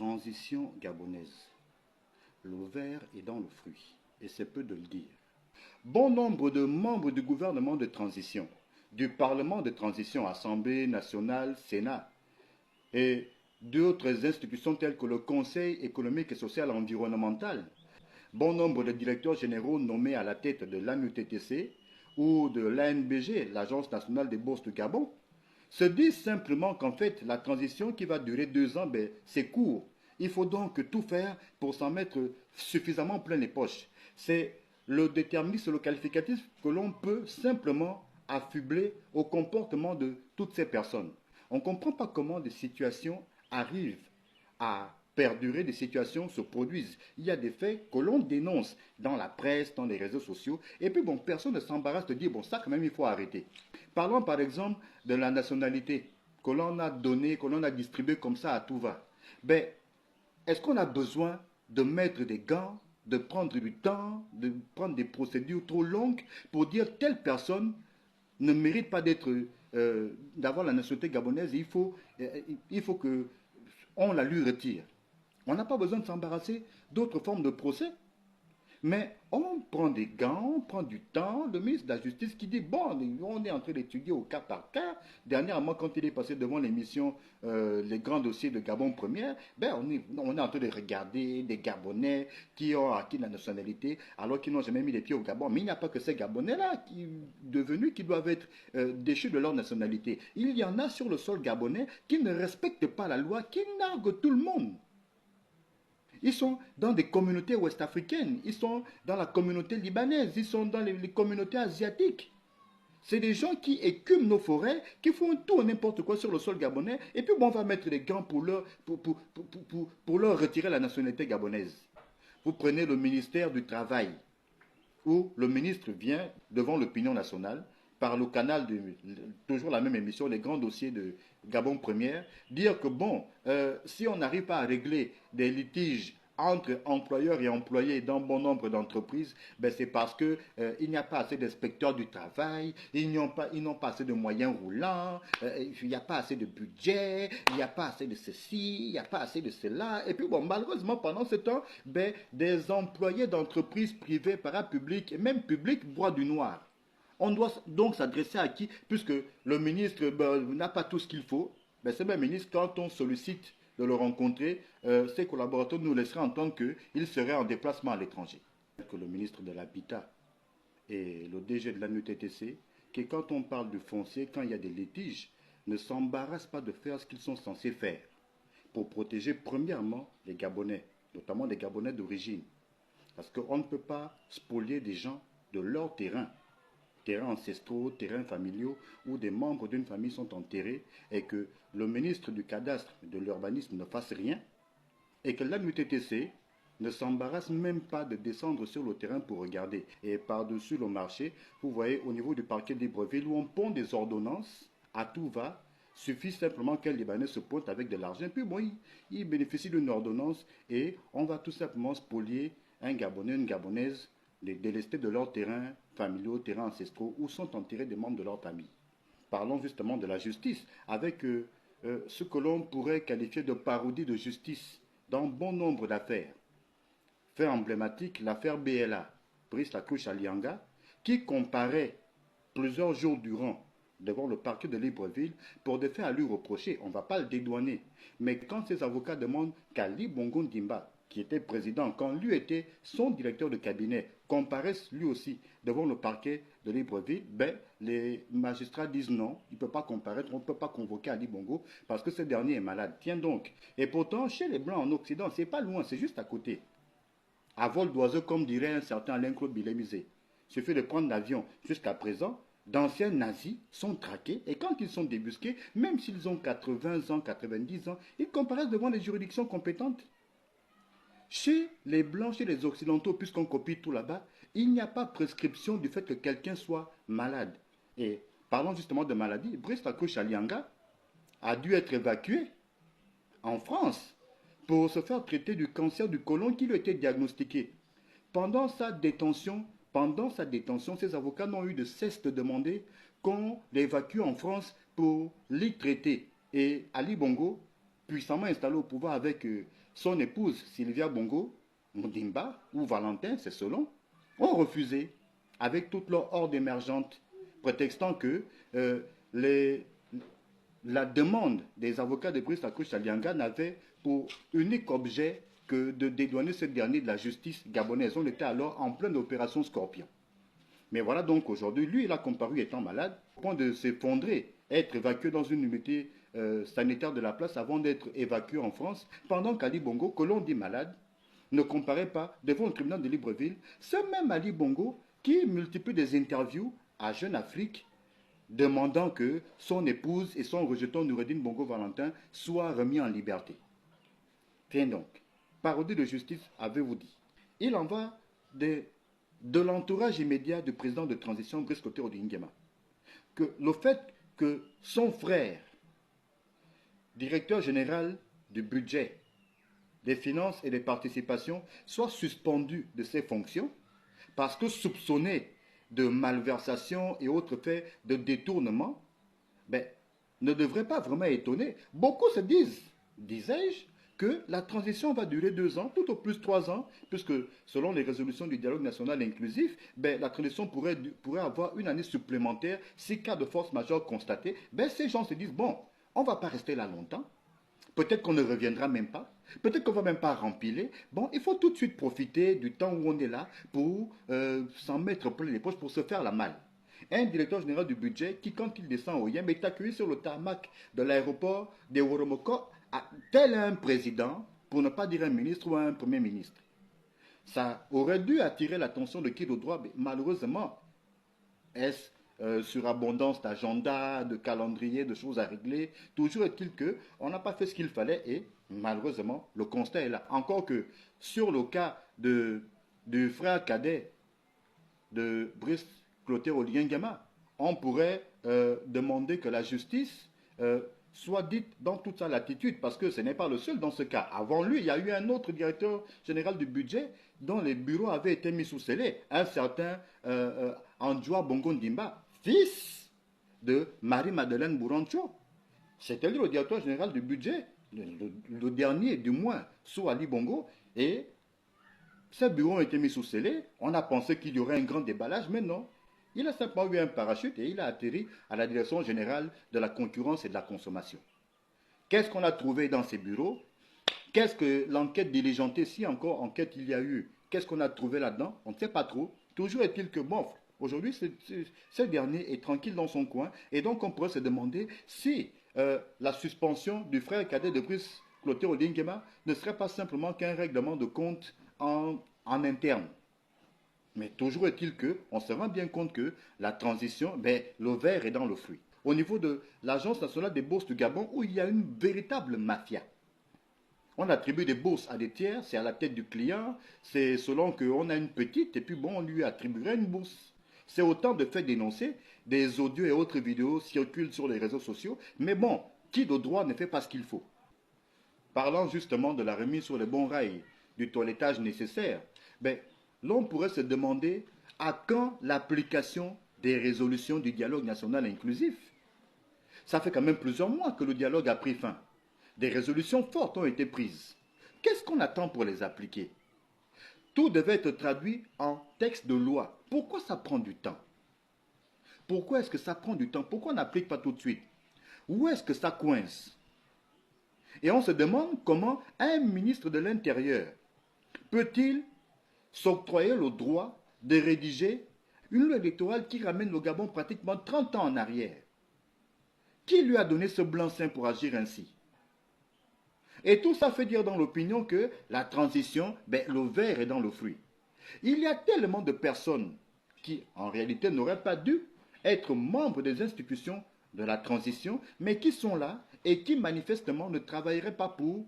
Transition gabonaise. Le ver est dans le fruit, et c'est peu de le dire. Bon nombre de membres du gouvernement de transition, du Parlement de transition, Assemblée nationale, Sénat, et d'autres institutions telles que le Conseil économique et social environnemental, bon nombre de directeurs généraux nommés à la tête de l'ANUTTC ou de l'ANBG, l'Agence nationale des bourses du Gabon, se disent simplement qu'en fait, la transition qui va durer 2 ans, c'est court. Il faut donc tout faire pour s'en mettre suffisamment plein les poches. C'est le déterminisme, le qualificatif que l'on peut simplement affubler au comportement de toutes ces personnes. On ne comprend pas comment des situations arrivent à perdurer, des situations se produisent. Il y a des faits que l'on dénonce dans la presse, dans les réseaux sociaux, et puis personne ne s'embarrasse de dire, ça quand même il faut arrêter. Parlons par exemple de la nationalité que l'on a donnée, que l'on a distribuée comme ça à tout va. Est-ce qu'on a besoin de mettre des gants, de prendre du temps, de prendre des procédures trop longues pour dire telle personne ne mérite pas d'avoir la nationalité gabonaise, il faut qu'on la lui retire. On n'a pas besoin de s'embarrasser d'autres formes de procès. Mais on prend des gants, on prend du temps. Le ministre de la Justice qui dit, on est en train d'étudier au cas par cas. Dernièrement, quand il est passé devant l'émission Les grands dossiers de Gabon Première, on est en train de regarder des Gabonais qui ont acquis la nationalité alors qu'ils n'ont jamais mis les pieds au Gabon. Mais il n'y a pas que ces Gabonais-là qui doivent être déchus de leur nationalité. Il y en a sur le sol gabonais qui ne respectent pas la loi, qui narguent tout le monde. Ils sont dans des communautés ouest-africaines, ils sont dans la communauté libanaise, ils sont dans les communautés asiatiques. C'est des gens qui écument nos forêts, qui font tout et n'importe quoi sur le sol gabonais, et puis on va mettre des gants pour leur retirer la nationalité gabonaise. Vous prenez le ministère du Travail, où le ministre vient devant l'opinion nationale, par le canal toujours la même émission, les grands dossiers de Gabon Première, dire que si on n'arrive pas à régler des litiges entre employeurs et employés dans bon nombre d'entreprises, c'est parce qu'il n'y a pas assez d'inspecteurs du travail, ils n'ont pas assez de moyens roulants, il n'y a pas assez de budget, il n'y a pas assez de ceci, il n'y a pas assez de cela. Et puis malheureusement, pendant ce temps, des employés d'entreprises privées, parapubliques et même publiques boivent du noir. On doit donc s'adresser à qui? Puisque le ministre n'a pas tout ce qu'il faut. Ce même ministre, quand on sollicite de le rencontrer, ses collaborateurs nous laisseraient entendre qu'il serait en déplacement à l'étranger. Que le ministre de l'Habitat et le DG de l'ANUTTC, que quand on parle du foncier, quand il y a des litiges, ne s'embarrassent pas de faire ce qu'ils sont censés faire pour protéger premièrement les Gabonais, notamment les Gabonais d'origine. Parce qu'on ne peut pas spolier des gens de leur terrains ancestraux, terrains familiaux, où des membres d'une famille sont enterrés et que le ministre du cadastre de l'urbanisme ne fasse rien et que l'ANUTTC ne s'embarrasse même pas de descendre sur le terrain pour regarder. Et par-dessus le marché, vous voyez au niveau du parquet de Libreville où on pond des ordonnances, à tout va, suffit simplement qu'un Libanais se pointe avec de l'argent, puis il bénéficie d'une ordonnance et on va tout simplement spolier un Gabonais, une Gabonaise, les délestés de leurs terrains familiaux, terrains ancestraux, où sont enterrés des membres de leur famille. Parlons justement de la justice, avec ce que l'on pourrait qualifier de parodie de justice dans bon nombre d'affaires. Fait emblématique, l'affaire BLA, Brice Lacouche Alianga, qui comparait plusieurs jours durant devant le parquet de Libreville pour des faits à lui reprocher. On ne va pas le dédouaner. Mais quand ses avocats demandent qu'Ali Bongo Ndimba, qui était président, quand lui était son directeur de cabinet, comparaisse lui aussi devant le parquet de Libreville, les magistrats disent non, il ne peut pas comparaître, on ne peut pas convoquer Ali Bongo parce que ce dernier est malade. Tiens donc. Et pourtant, chez les Blancs en Occident, c'est pas loin, c'est juste à côté. À vol d'oiseau, comme dirait un certain Alain-Claude Bilémisé. Il suffit de prendre l'avion. Jusqu'à présent, d'anciens nazis sont traqués et quand ils sont débusqués, même s'ils ont 80 ans, 90 ans, ils comparaissent devant les juridictions compétentes. Chez les Blancs, chez les Occidentaux, puisqu'on copie tout là-bas, il n'y a pas prescription du fait que quelqu'un soit malade. Et parlons justement de maladie, Brice Lacouche Alianga a dû être évacué en France pour se faire traiter du cancer du côlon qui lui a été diagnostiqué. Pendant sa détention, ses avocats n'ont eu de cesse de demander qu'on l'évacue en France pour l'y traiter. Et Ali Bongo, puissamment installé au pouvoir avec son épouse Sylvia Bongo, Ondimba ou Valentin, c'est selon, ont refusé avec toute leur horde émergente, prétextant que les, la demande des avocats de Brice Lacoche Alianga n'avait pour unique objet que de dédouaner ce dernier de la justice gabonaise. On était alors en pleine opération Scorpion. Mais voilà donc aujourd'hui, lui, il a comparu étant malade, au point de s'effondrer, être évacué dans une unité sanitaire de la place avant d'être évacué en France, pendant qu'Ali Bongo, que l'on dit malade, ne comparait pas devant le tribunal de Libreville. Ce même Ali Bongo qui multiplie des interviews à Jeune Afrique, demandant que son épouse et son rejeton Noureddine Bongo Valentin soient remis en liberté. Tiens donc, parodie de justice, avez-vous dit. Il en va de l'entourage immédiat du président de transition Brice Clotaire Oligui que le fait que son frère, directeur général du budget, des finances et des participations, soit suspendu de ses fonctions parce que soupçonné de malversation et autres faits de détournement, ben, ne devrait pas vraiment étonner. Beaucoup se disent, disais-je, que la transition va durer 2 ans, tout au plus 3 ans, puisque selon les résolutions du dialogue national inclusif, ben, la transition pourrait avoir une année supplémentaire si cas de force majeure constaté. Ben, ces gens se disent, bon, on ne va pas rester là longtemps, peut-être qu'on ne reviendra même pas, peut-être qu'on ne va même pas rempiler. Bon, il faut tout de suite profiter du temps où on est là pour s'en mettre plein les poches, pour se faire la malle. Un directeur général du budget qui, quand il descend au Yem, est accueilli sur le tarmac de l'aéroport de Woromoko, tel un président, pour ne pas dire un ministre ou un premier ministre. Ça aurait dû attirer l'attention de qui de droit, mais malheureusement, est-ce surabondance d'agenda, de calendrier, de choses à régler. Toujours est-il qu'on n'a pas fait ce qu'il fallait et malheureusement, le constat est là. Encore que sur le cas du frère cadet de Brice Clotaire Oligui Nguema, on pourrait demander que la justice soit dite dans toute sa latitude, parce que ce n'est pas le seul dans ce cas. Avant lui, il y a eu un autre directeur général du budget dont les bureaux avaient été mis sous scellé, un certain Andjoua Bongo Ndimba, fils de Marie-Madeleine Bourancho. C'était lui le directeur général du budget, le dernier du moins, sous Ali Bongo, et ces bureaux ont été mis sous scellé. On a pensé qu'il y aurait un grand déballage, mais non. Il a simplement eu un parachute et il a atterri à la direction générale de la concurrence et de la consommation. Qu'est-ce qu'on a trouvé dans ces bureaux? Qu'est-ce que l'enquête diligentée, si encore enquête il y a eu, qu'est-ce qu'on a trouvé là-dedans? On ne sait pas trop. Toujours est-il que, bon, aujourd'hui, ce dernier est tranquille dans son coin. Et donc, on pourrait se demander si la suspension du frère cadet de Brice Clotaire Oligui Nguema ne serait pas simplement qu'un règlement de compte en interne. Mais toujours est-il qu'on se rend bien compte que la transition, ben, le verre est dans le fruit. Au niveau de l'Agence nationale des bourses du Gabon, où il y a une véritable mafia. On attribue des bourses à des tiers, c'est à la tête du client, c'est selon qu'on a une petite, et puis bon, on lui attribuerait une bourse. C'est autant de faits dénoncés, des audios et autres vidéos circulent sur les réseaux sociaux, mais bon, qui de droit ne fait pas ce qu'il faut? Parlant justement de la remise sur les bons rails, du toilettage nécessaire, ben, l'on pourrait se demander à quand l'application des résolutions du dialogue national inclusif. Ça fait quand même plusieurs mois que le dialogue a pris fin. Des résolutions fortes ont été prises. Qu'est-ce qu'on attend pour les appliquer? Tout devait être traduit en texte de loi. Pourquoi ça prend du temps? Pourquoi est-ce que ça prend du temps? Pourquoi on n'applique pas tout de suite? Où est-ce que ça coince? Et on se demande comment un ministre de l'Intérieur peut-il s'octroyer le droit de rédiger une loi électorale qui ramène le Gabon pratiquement 30 ans en arrière. Qui lui a donné ce blanc-seing pour agir ainsi? Et tout ça fait dire dans l'opinion que la transition, ben, le verre est dans le fruit. Il y a tellement de personnes qui, en réalité, n'auraient pas dû être membres des institutions de la transition, mais qui sont là et qui, manifestement, ne travailleraient pas pour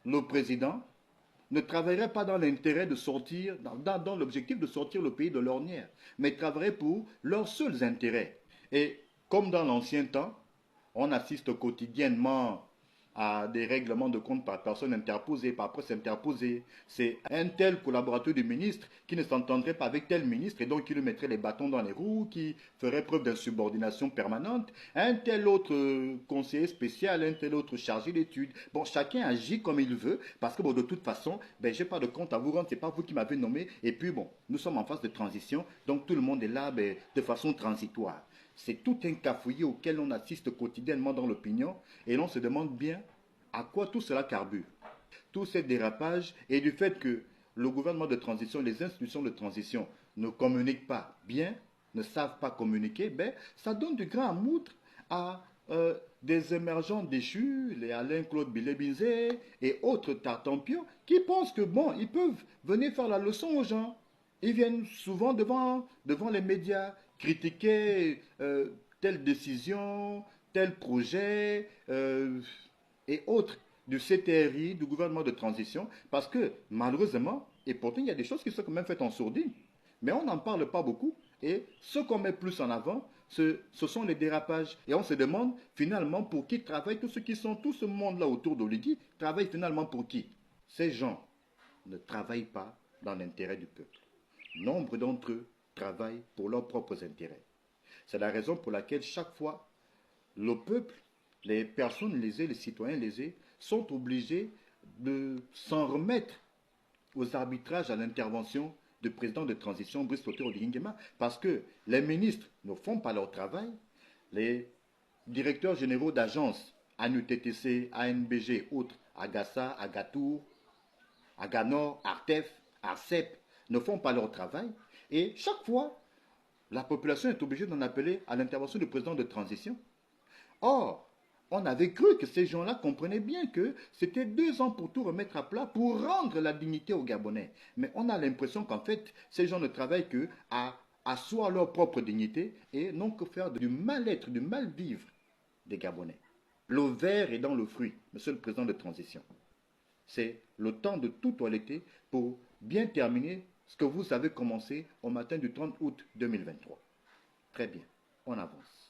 le président, ne travailleraient pas dans l'intérêt de sortir, dans l'objectif de sortir le pays de l'ornière, mais travailleraient pour leurs seuls intérêts. Et comme dans l'ancien temps, on assiste quotidiennement à des règlements de compte par personne interposée, par presse interposée. C'est un tel collaborateur du ministre qui ne s'entendrait pas avec tel ministre et donc qui lui mettrait les bâtons dans les roues, qui ferait preuve d'insubordination permanente. Un tel autre conseiller spécial, un tel autre chargé d'études. Bon, chacun agit comme il veut parce que bon, de toute façon, ben, je n'ai pas de compte à vous rendre, ce n'est pas vous qui m'avez nommé. Et puis bon, nous sommes en phase de transition, donc tout le monde est là ben, de façon transitoire. C'est tout un cafouillis auquel on assiste quotidiennement dans l'opinion et l'on se demande bien à quoi tout cela carbure. Tous ces dérapages et du fait que le gouvernement de transition, les institutions de transition ne communiquent pas bien, ne savent pas communiquer, ben, ça donne du grain à moudre à des émergents déchus, les Alain-Claude Bilebizé et autres tartampions qui pensent que bon, ils peuvent venir faire la leçon aux gens. Ils viennent souvent devant les médias critiquer telle décision, tel projet et autres du CTRI, du gouvernement de transition, parce que malheureusement, et pourtant il y a des choses qui sont quand même faites en sourdine, mais on n'en parle pas beaucoup, et ce qu'on met plus en avant, ce sont les dérapages. Et on se demande finalement pour qui travaillent tous ceux qui sont, tout ce monde-là autour d'Oligui, travaille finalement pour qui? Ces gens ne travaillent pas dans l'intérêt du peuple. Nombre d'entre eux travaillent pour leurs propres intérêts. C'est la raison pour laquelle chaque fois, le peuple, les personnes lésées, les citoyens lésés, sont obligés de s'en remettre aux arbitrages, à l'intervention du président de transition, Brice Clotaire Oligui Nguema, parce que les ministres ne font pas leur travail, les directeurs généraux d'agences, ANUTTC, ANBG, autres, Agassa, Agatour, Aganor, Artef, Arcep, ne font pas leur travail. Et chaque fois, la population est obligée d'en appeler à l'intervention du président de transition. Or, on avait cru que ces gens-là comprenaient bien que c'était 2 ans pour tout remettre à plat, pour rendre la dignité aux Gabonais. Mais on a l'impression qu'en fait, ces gens ne travaillent qu'à asseoir leur propre dignité et non que faire du mal-être, du mal-vivre des Gabonais. Le verre est dans le fruit, monsieur le président de transition. C'est le temps de tout toiletter pour bien terminer ce que vous avez commencé au matin du 30 août 2023. Très bien, on avance.